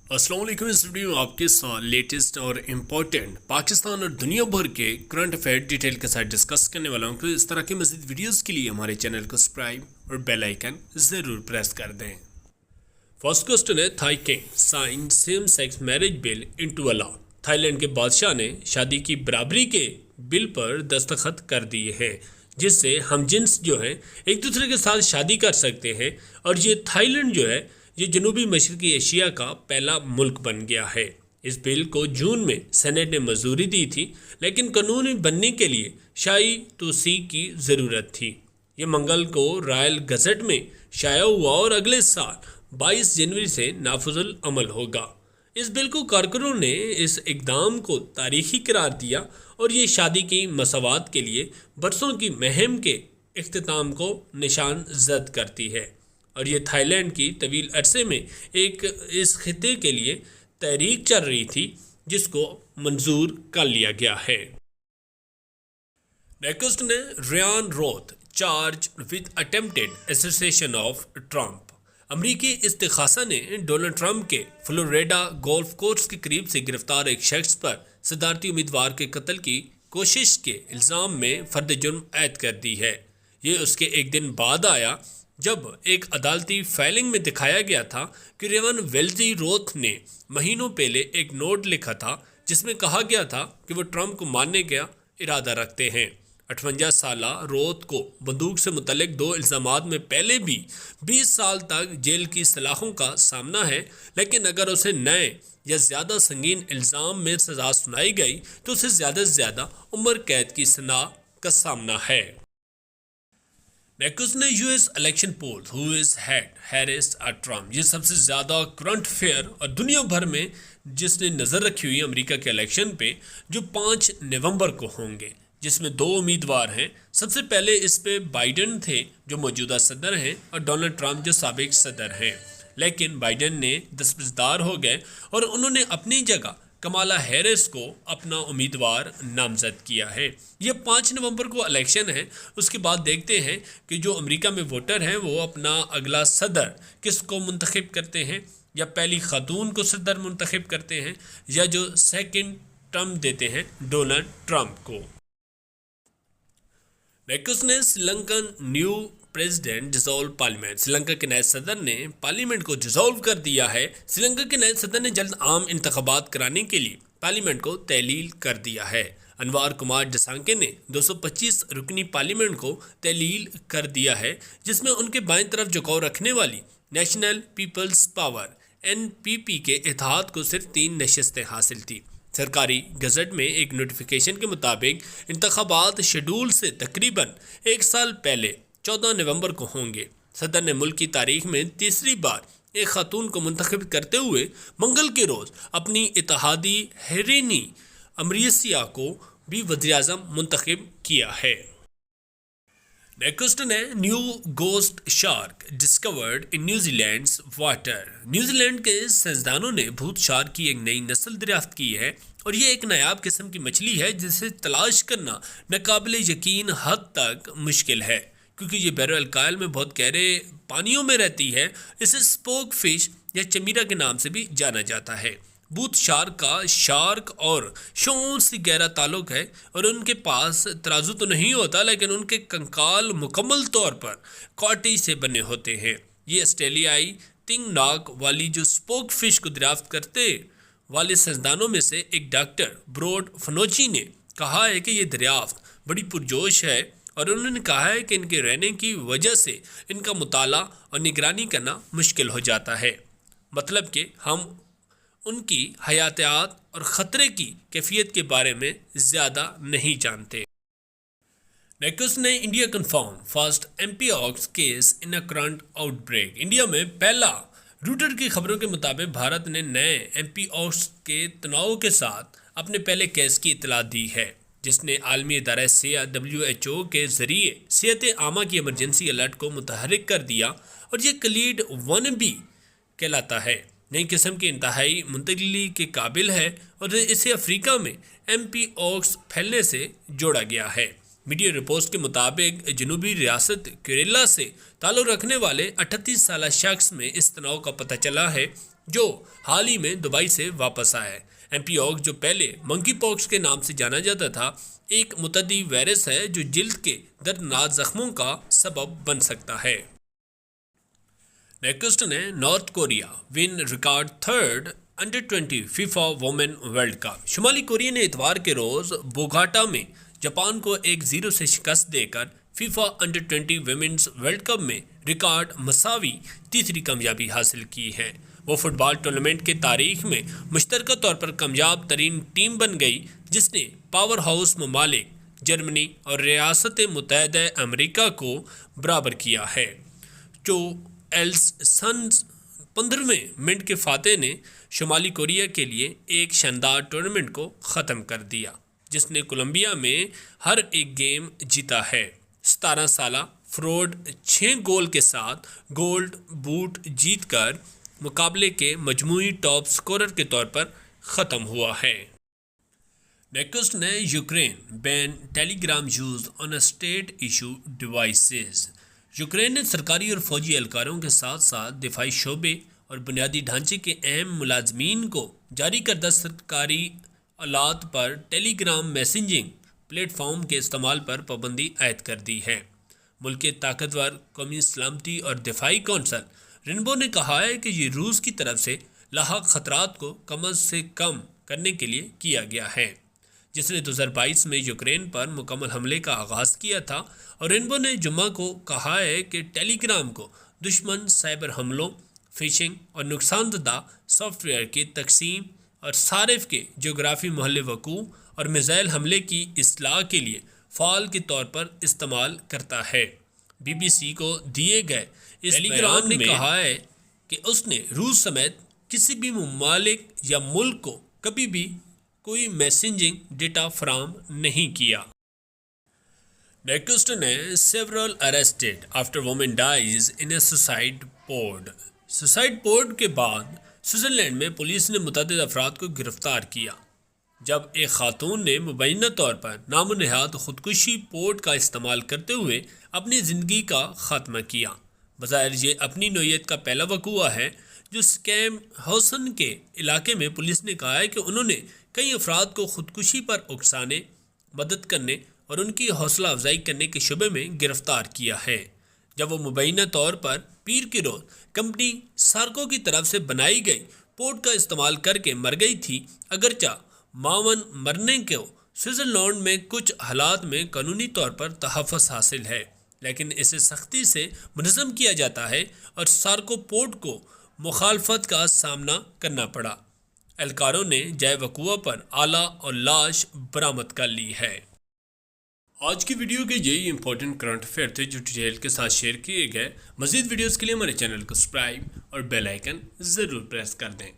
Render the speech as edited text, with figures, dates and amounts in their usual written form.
अस्सलाम वालेकुम। इस वीडियो में आपके साथ लेटेस्ट और इम्पोर्टेंट पाकिस्तान और दुनिया भर के करंट अफेयर डिटेल के साथ डिस्कस करने वाला हूं। तो इस तरह की मज़ीद वीडियोस के लिए हमारे चैनल को सब्सक्राइब और बेल आइकन ज़रूर प्रेस कर दें। फर्स्ट क्वेश्चन है, Thai king sign same sex marriage bill into law. Thailand के बादशाह ने शादी की बराबरी के बिल पर दस्तखत कर दिए हैं, जिससे हम जिन्स जो हैं एक दूसरे के साथ शादी कर सकते हैं। और ये थाईलैंड जो है ये जनूबी मशरकी एशिया का पहला मुल्क बन गया है। इस बिल को जून में सेनेट ने मंजूरी दी थी, लेकिन कानूनी बनने के लिए शाही तोसी की ज़रूरत थी। ये मंगल को रॉयल गज़ट में शाया हुआ और अगले साल 22 जनवरी से नाफिजुल अमल होगा। इस बिल को कारकुनों ने इस इक़दाम को तारीखी करार दिया और ये शादी की मसावत के लिए बरसों की मुहिम के इख्तिताम को निशान जद करती है। और ये थाईलैंड की तवील अरसे में एक इस खिते के लिए तहरीक चल रही थी, जिसको मंजूर कर लिया गया है। नेक्स्ट ने Ryan Routh charge with attempted assassination of Trump. अमरीकी इस्तिखासा ने डोनाल्ड ट्रंप के फ्लोरिडा गोल्फ कोर्स के करीब से गिरफ्तार एक शख्स पर सदारती उम्मीदवार के कत्ल की कोशिश के इल्ज़ाम में फर्द जुर्म ऐद कर दी है। ये उसके एक दिन बाद आया जब एक अदालती फाइलिंग में दिखाया गया था कि रेवन वेल्जी रोथ ने महीनों पहले एक नोट लिखा था, जिसमें कहा गया था कि वो ट्रंप को मारने का इरादा रखते हैं। 58 साला रोथ को बंदूक से मुतल्लिक 2 इल्ज़ामात में पहले भी 20 साल तक जेल की सलाखों का सामना है, लेकिन अगर उसे नए या ज़्यादा संगीन इल्ज़ाम में सज़ा सुनाई गई तो उसे ज़्यादा से ज़्यादा उम्र कैद की सज़ा का सामना है। नेक्स्ट ने US election poll who is head Harris और ट्रम्प। ये सबसे ज़्यादा करंट अफेयर और दुनिया भर में जिसने नज़र रखी हुई अमेरिका के इलेक्शन पे, जो 5 नवंबर को होंगे, जिसमें 2 उम्मीदवार हैं। सबसे पहले इस पे बाइडेन थे जो मौजूदा सदर हैं, और डोनाल्ड ट्रंप जो साबिक सदर हैं। लेकिन बाइडेन ने दस्तबरदार हो गए और उन्होंने अपनी जगह कमाला हैरिस को अपना उम्मीदवार नामजद किया है। ये 5 नवंबर को इलेक्शन है। उसके बाद देखते हैं कि जो अमेरिका में वोटर हैं वो अपना अगला सदर किसको मुंतखब करते हैं, या पहली खातून को सदर मुंतखब करते हैं, या जो सेकंड टर्म देते हैं डोनाल्ड ट्रंप को। नेक्स्ट ने Sri Lankan new president dissolve parliament. Sri Lanka के नए सदर ने पार्लियामेंट को डिसॉल्व कर दिया है। श्रीलंका के नए सदर ने जल्द आम इंतखाबात कराने के लिए पार्लियामेंट को तहलील कर दिया है। अनवार कुमार जसांके ने 225 रुकनी पार्लियामेंट को तहलील कर दिया है, जिसमें उनके बाएं तरफ झुकाव रखने वाली नेशनल पीपल्स पावर NPP के इत्तेहाद को सिर्फ 3 नशस्तें हासिल थी। सरकारी गज़ट में एक नोटिफिकेशन के मुताबिक इंतखाबात शेड्यूल से तकरीबन 1 साल पहले 14 नवंबर को होंगे। सदर ने मुल्क की तारीख में तीसरी बार एक खातून को मुंतखब करते हुए मंगल के रोज़ अपनी इत्तेहादी हेरेनी अमरीसिया को भी वज़ीर-ए-आज़म मुंतखब किया है। नेक्स्ट ने new ghost shark discovered in New Zealand's water. New Zealand के साइंसदानों ने भूत शार्क की एक नई नस्ल दरियाफ्त की है, और ये एक नायाब किस्म की मछली है जिसे तलाश करना नाकाबिले यकीन हद तक मुश्किल है, क्योंकि ये बहर-ए-अल्कायल में बहुत गहरे पानियों में रहती है। इसे स्पोक फिश या चमीरा के नाम से भी जाना जाता है। बूथ शार्क का शार्क और शोर से गहरा ताल्लुक है, और उनके पास तराजू तो नहीं होता, लेकिन उनके कंकाल मुकम्मल तौर पर कॉटी से बने होते हैं। ये ऑस्ट्रेलियाई तिंग नाक वाली जो स्पोक फिश को दरियाफ्त करते वाले साइंसदानों में से एक डॉक्टर ब्रोड फनोची ने कहा है कि ये दरियाफ्त बड़ी पुरजोश है, और उन्होंने कहा है कि इनके रहने की वजह से इनका मुताला और निगरानी करना मुश्किल हो जाता है। मतलब कि हम उनकी हयातियात और ख़तरे की कैफियत के बारे में ज़्यादा नहीं जानते। नेक्स्ट ने India confirm first MPOX case in a current outbreak. India में पहला रूटर की खबरों के मुताबिक भारत ने नए MPOX के तनाव के साथ अपने पहले केस की इतला दी है, जिसने आलमी इदारा सेहत WHO के ज़रिए सेहत आमा की इमरजेंसी अलर्ट को मुतहरिक कर दिया, और ये क्लीड 1B कहलाता है। नई किस्म की इंतहाई मुंतकली के काबिल है, और इसे अफ्रीका में MPOX फैलने से जोड़ा गया है। मीडिया रिपोर्ट्स के मुताबिक जनूबी रियासत केरला से ताल्लुक़ रखने वाले 38 साला शख्स में इस तनाव का पता चला है, جو حال ہی میں دبئی سے واپس آیا ہے۔ ایم پی اوک جو پہلے منکی پاکس کے نام سے جانا جاتا تھا ایک متعدی وائرس ہے جو جلد کے دردناک زخموں کا سبب بن سکتا ہے۔ نیکسٹ نے North Korea won record third under twenty FIFA women world cup. شمالی کوریا نے اتوار کے روز بوگاٹا میں جاپان کو 1-0 سے شکست دے کر فیفا انڈر-20 ویمنز ورلڈ کپ میں ریکارڈ مساوی تیسری کامیابی حاصل کی ہے۔ وہ فٹ بال ٹورنامنٹ کے تاریخ میں مشترکہ طور پر کامیاب ترین ٹیم بن گئی جس نے پاور ہاؤس ممالک جرمنی اور ریاست متحدہ امریکہ کو برابر کیا ہے۔ جو ایلس سنز 15ویں منٹ کے فاتح نے شمالی کوریا کے لیے ایک شاندار ٹورنامنٹ کو ختم کر دیا جس نے کولمبیا میں ہر ایک گیم جیتا ہے۔ 17 سالہ فورورڈ 6 گول کے ساتھ گولڈ بوٹ جیت کر مقابلے کے مجموعی ٹاپ سکورر کے طور پر ختم ہوا ہے۔ نیکسٹ نے Ukraine ban Telegram use on state issue devices. Ukraine نے سرکاری اور فوجی اہلکاروں کے ساتھ ساتھ دفاعی شعبے اور بنیادی ڈھانچے کے اہم ملازمین کو جاری کردہ سرکاری آلات پر ٹیلی گرام میسنجنگ پلیٹ فارم کے استعمال پر پابندی عائد کر دی ہے۔ ملک کے طاقتور قومی سلامتی اور دفاعی کونسل رینبو نے کہا ہے کہ یہ روس کی طرف سے لاحق خطرات کو کم از کم کرنے کے لیے کیا گیا ہے، جس نے 2022 میں یوکرین پر مکمل حملے کا آغاز کیا تھا۔ اور رینبو نے جمعہ کو کہا ہے کہ ٹیلی گرام کو دشمن سائبر حملوں، فشنگ اور نقصان دہ سافٹ ویئر کی تقسیم اور صارف کے جغرافی محل وقوع اور میزائل حملے کی اصلاح کے لیے فعال کے طور پر استعمال کرتا ہے۔ بی بی سی کو دیے گئے اس ٹیلی گرام نے کہا ہے کہ اس نے روس سمیت کسی بھی ممالک یا ملک کو کبھی بھی کوئی میسنجنگ ڈیٹا فراہم نہیں کیا۔ نیکسٹ نے several arrested after woman dies in a suicide pod. Suicide pod کے بعد سوئٹزرلینڈ میں پولیس نے متعدد افراد کو گرفتار کیا جب ایک خاتون نے مبینہ طور پر نام و نہاد خودکشی پورٹ کا استعمال کرتے ہوئے اپنی زندگی کا خاتمہ کیا۔ بظاہر یہ اپنی نوعیت کا پہلا وقوع ہے جو سکیم ہاؤسن کے علاقے میں پولیس نے کہا ہے کہ انہوں نے کئی افراد کو خودکشی پر اکسانے، مدد کرنے اور ان کی حوصلہ افزائی کرنے کے شبے میں گرفتار کیا ہے، جب وہ مبینہ طور پر پیر کے روز کمپنی سارکو کی طرف سے بنائی گئی پورٹ کا استعمال کر کے مر گئی تھی۔ اگرچہ معاون مرنے کو سوئٹزرلینڈ میں کچھ حالات میں قانونی طور پر تحفظ حاصل ہے، لیکن اسے سختی سے منظم کیا جاتا ہے اور سارکو پورٹ کو مخالفت کا سامنا کرنا پڑا۔ اہلکاروں نے جائے وقوع پر آلہ اور لاش برآمد کر لی ہے۔ آج کی ویڈیو کے یہی امپورٹنٹ کرنٹ افیئر تھے جو ڈیٹیل کے ساتھ شیئر کیے گئے۔ مزید ویڈیوز کے لیے ہمارے چینل کو سبسکرائب اور بیل آئیکن ضرور پریس کر دیں۔